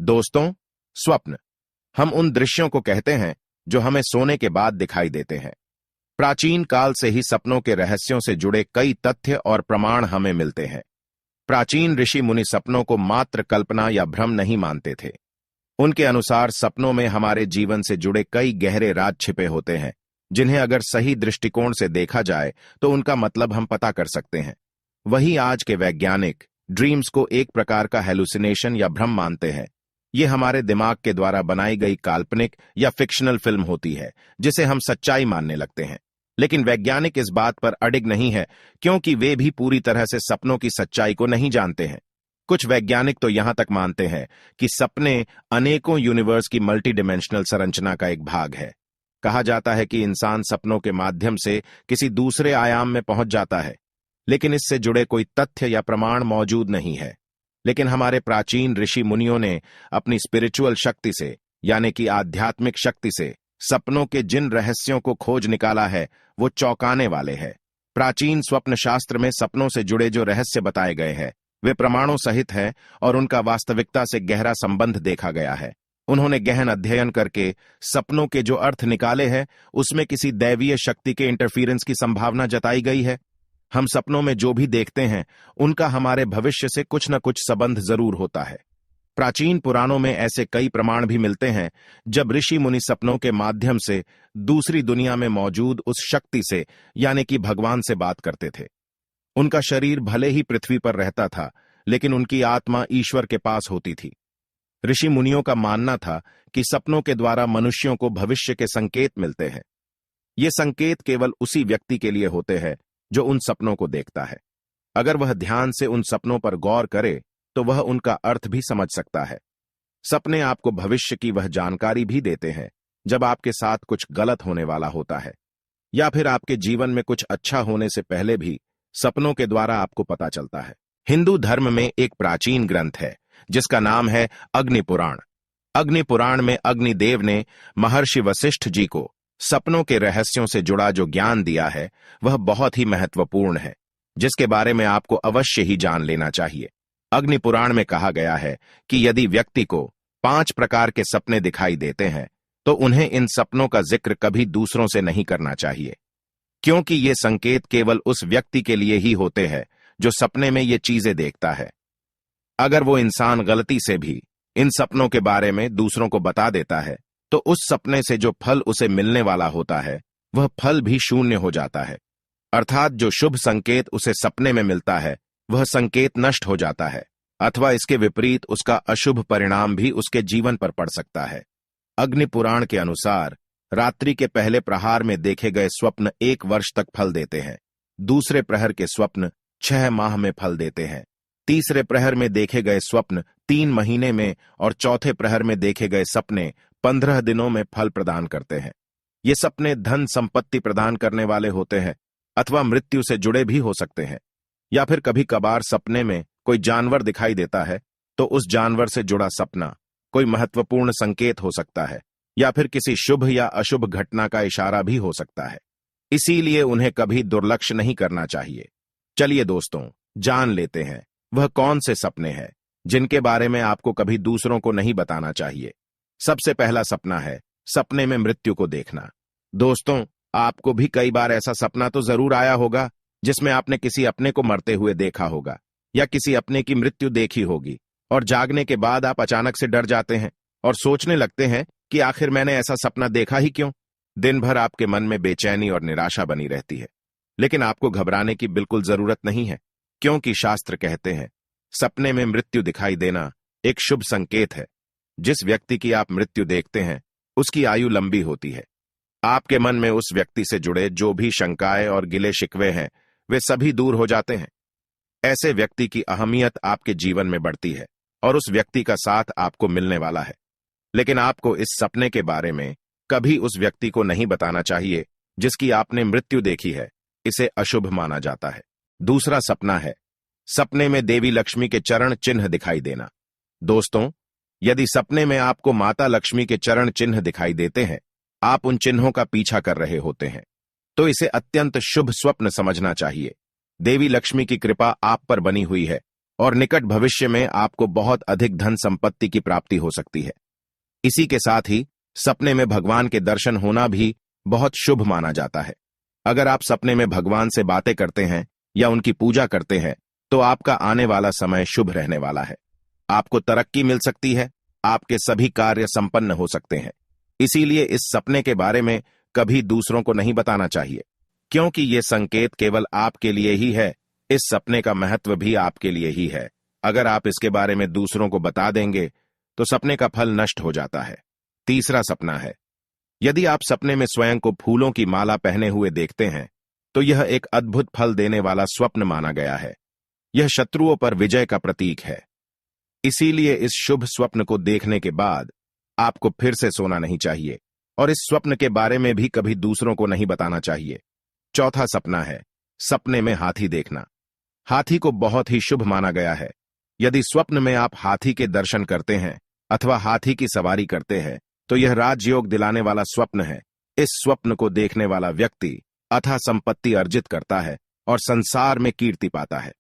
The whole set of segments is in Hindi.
दोस्तों, स्वप्न हम उन दृश्यों को कहते हैं जो हमें सोने के बाद दिखाई देते हैं। प्राचीन काल से ही सपनों के रहस्यों से जुड़े कई तथ्य और प्रमाण हमें मिलते हैं। प्राचीन ऋषि मुनि सपनों को मात्र कल्पना या भ्रम नहीं मानते थे। उनके अनुसार सपनों में हमारे जीवन से जुड़े कई गहरे राज छिपे होते हैं, जिन्हें अगर सही दृष्टिकोण से देखा जाए तो उनका मतलब हम पता कर सकते हैं। वही आज के वैज्ञानिक ड्रीम्स को एक प्रकार का हेलुसिनेशन या भ्रम मानते हैं। ये हमारे दिमाग के द्वारा बनाई गई काल्पनिक या फिक्शनल फिल्म होती है, जिसे हम सच्चाई मानने लगते हैं। लेकिन वैज्ञानिक इस बात पर अडिग नहीं है, क्योंकि वे भी पूरी तरह से सपनों की सच्चाई को नहीं जानते हैं। कुछ वैज्ञानिक तो यहां तक मानते हैं कि सपने अनेकों यूनिवर्स की मल्टी डिमेंशनल संरचना का एक भाग है। कहा जाता है कि इंसान सपनों के माध्यम से किसी दूसरे आयाम में पहुंच जाता है, लेकिन इससे जुड़े कोई तथ्य या प्रमाण मौजूद नहीं है। लेकिन हमारे प्राचीन ऋषि मुनियों ने अपनी स्पिरिचुअल शक्ति से, यानी कि आध्यात्मिक शक्ति से, सपनों के जिन रहस्यों को खोज निकाला है वो चौंकाने वाले हैं। प्राचीन स्वप्न शास्त्र में सपनों से जुड़े जो रहस्य बताए गए हैं वे प्रमाणों सहित हैं और उनका वास्तविकता से गहरा संबंध देखा गया है। उन्होंने गहन अध्ययन करके सपनों के जो अर्थ निकाले हैं उसमें किसी दैवीय शक्ति के इंटरफीरेंस की संभावना जताई गई है। हम सपनों में जो भी देखते हैं उनका हमारे भविष्य से कुछ न कुछ संबंध जरूर होता है। प्राचीन पुराणों में ऐसे कई प्रमाण भी मिलते हैं जब ऋषि मुनि सपनों के माध्यम से दूसरी दुनिया में मौजूद उस शक्ति से, यानी कि भगवान से बात करते थे। उनका शरीर भले ही पृथ्वी पर रहता था, लेकिन उनकी आत्मा ईश्वर के पास होती थी। ऋषि मुनियों का मानना था कि सपनों के द्वारा मनुष्यों को भविष्य के संकेत मिलते हैं। ये संकेत केवल उसी व्यक्ति के लिए होते हैं जो उन सपनों को देखता है। अगर वह ध्यान से उन सपनों पर गौर करे तो वह उनका अर्थ भी समझ सकता है। सपने आपको भविष्य की वह जानकारी भी देते हैं जब आपके साथ कुछ गलत होने वाला होता है, या फिर आपके जीवन में कुछ अच्छा होने से पहले भी सपनों के द्वारा आपको पता चलता है। हिंदू धर्म में एक प्राचीन ग्रंथ है जिसका नाम है अग्नि पुराण। अग्नि पुराण में अग्निदेव ने महर्षि वशिष्ठ जी को सपनों के रहस्यों से जुड़ा जो ज्ञान दिया है वह बहुत ही महत्वपूर्ण है, जिसके बारे में आपको अवश्य ही जान लेना चाहिए। अग्नि पुराण में कहा गया है कि यदि व्यक्ति को 5 प्रकार के सपने दिखाई देते हैं तो उन्हें इन सपनों का जिक्र कभी दूसरों से नहीं करना चाहिए, क्योंकि ये संकेत केवल उस व्यक्ति के लिए ही होते हैं जो सपने में ये चीजें देखता है। अगर वो इंसान गलती से भी इन सपनों के बारे में दूसरों को बता देता है तो उस सपने से जो फल उसे मिलने वाला होता है वह फल भी शून्य हो जाता है। अर्थात जो शुभ संकेत उसे सपने में मिलता है वह संकेत नष्ट हो जाता है, अथवा इसके विपरीत उसका अशुभ परिणाम भी उसके जीवन पर पड़ सकता है। अग्नि पुराण के अनुसार रात्रि के पहले प्रहार में देखे गए स्वप्न 1 वर्ष तक फल देते हैं, दूसरे प्रहर के स्वप्न 6 माह में फल देते हैं, तीसरे प्रहर में देखे गए स्वप्न 3 महीने में और चौथे प्रहर में देखे गए सपने 15 दिनों में फल प्रदान करते हैं। ये सपने धन संपत्ति प्रदान करने वाले होते हैं, अथवा मृत्यु से जुड़े भी हो सकते हैं। या फिर कभी कभार सपने में कोई जानवर दिखाई देता है तो उस जानवर से जुड़ा सपना कोई महत्वपूर्ण संकेत हो सकता है, या फिर किसी शुभ या अशुभ घटना का इशारा भी हो सकता है। इसीलिए उन्हें कभी दुर्लक्ष्य नहीं करना चाहिए। चलिए दोस्तों, जान लेते हैं वह कौन से सपने हैं जिनके बारे में आपको कभी दूसरों को नहीं बताना चाहिए। सबसे पहला सपना है सपने में मृत्यु को देखना। दोस्तों, आपको भी कई बार ऐसा सपना तो जरूर आया होगा जिसमें आपने किसी अपने को मरते हुए देखा होगा या किसी अपने की मृत्यु देखी होगी, और जागने के बाद आप अचानक से डर जाते हैं और सोचने लगते हैं कि आखिर मैंने ऐसा सपना देखा ही क्यों। दिन भर आपके मन में बेचैनी और निराशा बनी रहती है। लेकिन आपको घबराने की बिल्कुल जरूरत नहीं है, क्योंकि शास्त्र कहते हैं सपने में मृत्यु दिखाई देना एक शुभ संकेत है। जिस व्यक्ति की आप मृत्यु देखते हैं उसकी आयु लंबी होती है। आपके मन में उस व्यक्ति से जुड़े जो भी शंकाएं और गिले शिकवे हैं वे सभी दूर हो जाते हैं। ऐसे व्यक्ति की अहमियत आपके जीवन में बढ़ती है और उस व्यक्ति का साथ आपको मिलने वाला है। लेकिन आपको इस सपने के बारे में कभी उस व्यक्ति को नहीं बताना चाहिए जिसकी आपने मृत्यु देखी है, इसे अशुभ माना जाता है। दूसरा सपना है सपने में देवी लक्ष्मी के चरण चिन्ह दिखाई देना। दोस्तों, यदि सपने में आपको माता लक्ष्मी के चरण चिन्ह दिखाई देते हैं, आप उन चिन्हों का पीछा कर रहे होते हैं, तो इसे अत्यंत शुभ स्वप्न समझना चाहिए। देवी लक्ष्मी की कृपा आप पर बनी हुई है और निकट भविष्य में आपको बहुत अधिक धन संपत्ति की प्राप्ति हो सकती है। इसी के साथ ही सपने में भगवान के दर्शन होना भी बहुत शुभ माना जाता है। अगर आप सपने में भगवान से बातें करते हैं या उनकी पूजा करते हैं तो आपका आने वाला समय शुभ रहने वाला है। आपको तरक्की मिल सकती है, आपके सभी कार्य संपन्न हो सकते हैं। इसीलिए इस सपने के बारे में कभी दूसरों को नहीं बताना चाहिए, क्योंकि ये संकेत केवल आपके लिए ही है। इस सपने का महत्व भी आपके लिए ही है। अगर आप इसके बारे में दूसरों को बता देंगे तो सपने का फल नष्ट हो जाता है। तीसरा सपना है, यदि आप सपने में स्वयं को फूलों की माला पहने हुए देखते हैं तो यह एक अद्भुत फल देने वाला स्वप्न माना गया है। यह शत्रुओं पर विजय का प्रतीक है। इसीलिए इस शुभ स्वप्न को देखने के बाद आपको फिर से सोना नहीं चाहिए और इस स्वप्न के बारे में भी कभी दूसरों को नहीं बताना चाहिए। चौथा सपना है, सपने में हाथी देखना। हाथी को बहुत ही शुभ माना गया है। यदि स्वप्न में आप हाथी के दर्शन करते हैं अथवा हाथी की सवारी करते हैं तो यह राजयोग दिलाने वाला स्वप्न है। इस स्वप्न को देखने वाला व्यक्ति अथाह संपत्ति अर्जित करता है और संसार में कीर्ति पाता है।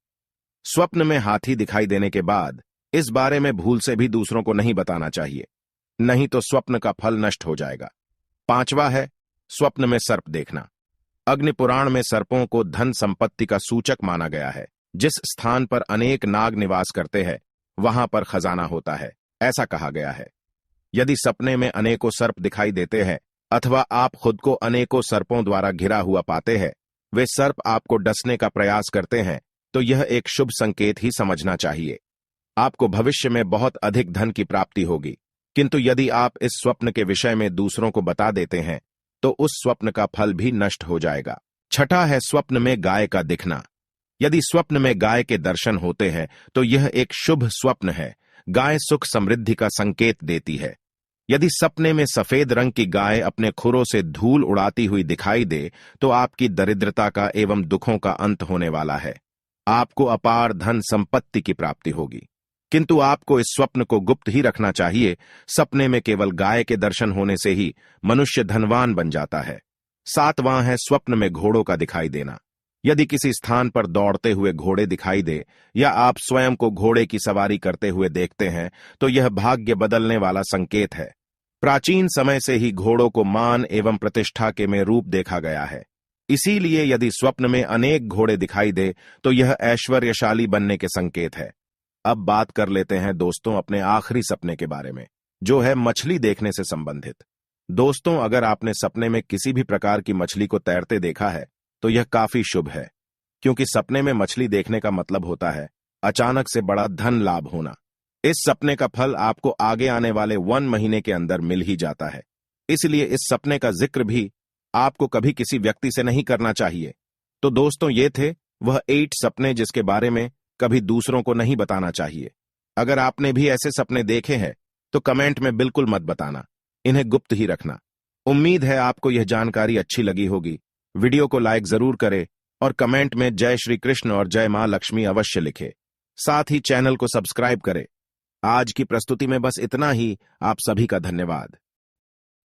स्वप्न में हाथी दिखाई देने के बाद इस बारे में भूल से भी दूसरों को नहीं बताना चाहिए, नहीं तो स्वप्न का फल नष्ट हो जाएगा। पांचवा है, स्वप्न में सर्प देखना। अग्नि पुराण में सर्पों को धन संपत्ति का सूचक माना गया है। जिस स्थान पर अनेक नाग निवास करते हैं वहां पर खजाना होता है, ऐसा कहा गया है। यदि सपने में अनेकों सर्प दिखाई देते हैं अथवा आप खुद को अनेकों सर्पों द्वारा घिरा हुआ पाते हैं, वे सर्प आपको डसने का प्रयास करते हैं, तो यह एक शुभ संकेत ही समझना चाहिए। आपको भविष्य में बहुत अधिक धन की प्राप्ति होगी, किंतु यदि आप इस स्वप्न के विषय में दूसरों को बता देते हैं तो उस स्वप्न का फल भी नष्ट हो जाएगा। छठा है, स्वप्न में गाय का दिखना। यदि स्वप्न में गाय के दर्शन होते हैं तो यह एक शुभ स्वप्न है। गाय सुख समृद्धि का संकेत देती है। यदि सपने में सफेद रंग की गाय अपने खुरों से धूल उड़ाती हुई दिखाई दे तो आपकी दरिद्रता का एवं दुखों का अंत होने वाला है। आपको अपार धन संपत्ति की प्राप्ति होगी, किंतु आपको इस स्वप्न को गुप्त ही रखना चाहिए। सपने में केवल गाय के दर्शन होने से ही मनुष्य धनवान बन जाता है। सातवां है, स्वप्न में घोड़ों का दिखाई देना। यदि किसी स्थान पर दौड़ते हुए घोड़े दिखाई दे या आप स्वयं को घोड़े की सवारी करते हुए देखते हैं तो यह भाग्य बदलने वाला संकेत है। प्राचीन समय से ही घोड़ों को मान एवं प्रतिष्ठा के में रूप देखा गया है। इसीलिए यदि स्वप्न में अनेक घोड़े दिखाई दे तो यह ऐश्वर्यशाली बनने के संकेत है। अब बात कर लेते हैं दोस्तों अपने आखिरी सपने के बारे में, जो है मछली देखने से संबंधित। दोस्तों, अगर आपने सपने में किसी भी प्रकार की मछली को तैरते देखा है तो यह काफी शुभ है, क्योंकि सपने में मछली देखने का मतलब होता है अचानक से बड़ा धन लाभ होना। इस सपने का फल आपको आगे आने वाले 1 महीने के अंदर मिल ही जाता है। इसलिए इस सपने का जिक्र भी आपको कभी किसी व्यक्ति से नहीं करना चाहिए। तो दोस्तों, ये थे वह 8 सपने जिसके बारे में कभी दूसरों को नहीं बताना चाहिए। अगर आपने भी ऐसे सपने देखे हैं तो कमेंट में बिल्कुल मत बताना, इन्हें गुप्त ही रखना। उम्मीद है आपको यह जानकारी अच्छी लगी होगी। वीडियो को लाइक जरूर करें और कमेंट में जय श्री कृष्ण और जय मां लक्ष्मी अवश्य लिखें। साथ ही चैनल को सब्सक्राइब करें। आज की प्रस्तुति में बस इतना ही। आप सभी का धन्यवाद।